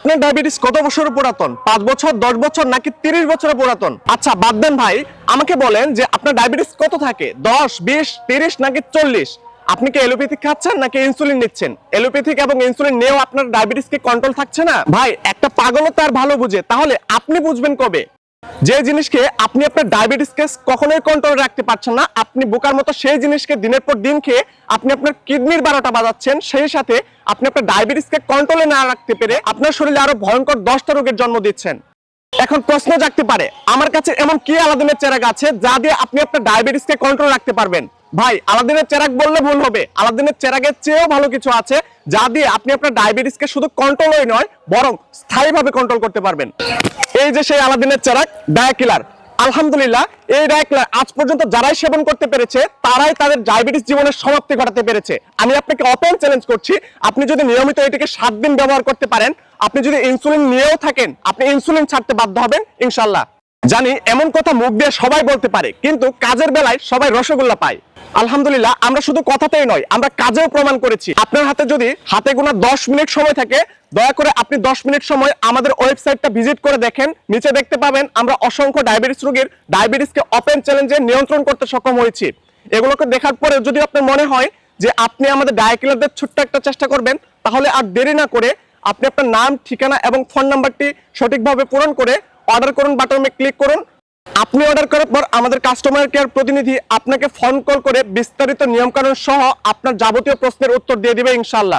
আপনার ডায়াবেটিস কত বছরের পুরাতন? 5 বছর, 10 বছর নাকি 30 বছরের পুরাতন? আচ্ছা বাদ দেন ভাই, আমাকে বলেন যে আপনার ডায়াবেটিস কত থাকে? 10, 20, 30 নাকি 40? আপনি কি এলোপ্যাথিক খাচ্ছেন নাকি ইনসুলিন নিচ্ছেন? এলোপ্যাথিক এবং ইনসুলিন নিয়েও আপনার ডায়াবেটিস কি কন্ট্রোল থাকছে না? ভাই একটা পাগলও তার ভালো বুঝে, তাহলে আপনি বুঝবেন কবে? যে জিনিসকে আপনি আপনার ডায়াবেটিসকে কখনোই কন্ট্রোলে রাখতে পারছেন না, আপনি বোকার মতো সেই জিনিসকে দিনের পর দিন খেয়ে আপনি আপনার কিডনির 12টা বাজাচ্ছেন, সেই সাথে আপনি আপনার ডায়াবেটিসকে কন্ট্রোলে না রাখতে পেরে আপনার শরীরে আরো ভয়ঙ্কর 10টা রোগের জন্ম দিচ্ছেন। এখন প্রশ্ন জাগতে পারে, আমার কাছে এমন কি আলাদিনের চেরাগ আছে যা দিয়ে আপনি আপনার ডায়াবেটিসকে কন্ট্রোল রাখতে পারবেন? ভাই আলাদিনের চেরাগ বললে ভুল হবে, আলাদিনের চেরাগের চেয়েও ভালো কিছু আছে যা দিয়ে আপনি আপনার ডায়াবেটিসকে শুধু কন্ট্রোলই নয় বরং স্থায়ীভাবে কন্ট্রোল করতে পারবেন। এই যে সেই আলাদিনের চেরাগ ডায়াকিলার। আলহামদুলিল্লাহ এই ডায়াকিলার আজ পর্যন্ত যারাই সেবন করতে পেরেছে তারাই তাদের ডায়াবেটিস জীবনের সমাপ্তি ঘটাতে পেরেছে। আমি আপনাকে ওপেন চ্যালেঞ্জ করছি, আপনি যদি নিয়মিত এটিকে 7 দিন ব্যবহার করতে পারেন, আপনি যদি ইনসুলিন নিয়েও থাকেন, আপনি ইনসুলিন ছাড়তে বাধ্য হবেন ইনশাআল্লাহ। জানি এমন কথা মুখ দিয়ে সবাই বলতে পারে, কিন্তু কাজের বেলায় সবাই রসগোল্লা পায়। আলহামদুলিল্লাহ আমরা শুধু কথাতেই নয়, আমরা কাজেও প্রমাণ করেছি। আপনার হাতে যদি হাতে গোনা 10 মিনিট সময় থাকে, দয়া করে আপনি 10 মিনিট সময় আমাদের ওয়েবসাইটটা ভিজিট করে দেখেন। নিচে দেখতে পাবেন আমরা অসংখ্য ডায়াবেটিস রোগীর ডায়াবেটিসকে ওপেন চ্যালেঞ্জে নিয়ন্ত্রণ করতে সক্ষম হয়েছি। এগুলোকে দেখার পরে যদি আপনার মনে হয় যে আপনি আমাদের ডায়াকিলারদের ছোট্ট একটা চেষ্টা করবেন, তাহলে আর দেরি না করে আপনি আপনার নাম, ঠিকানা এবং ফোন নাম্বারটি সঠিকভাবে পূরণ করে অর্ডার করুন বাটনে ক্লিক করুন। আপনি অর্ডার করার পর আমাদের কাস্টমার কেয়ার প্রতিনিধি আপনাকে ফোন কল করে বিস্তারিত নিয়মকানুন সহ আপনার যাবতীয় প্রশ্নের উত্তর দিয়ে দিবে ইনশাআল্লাহ।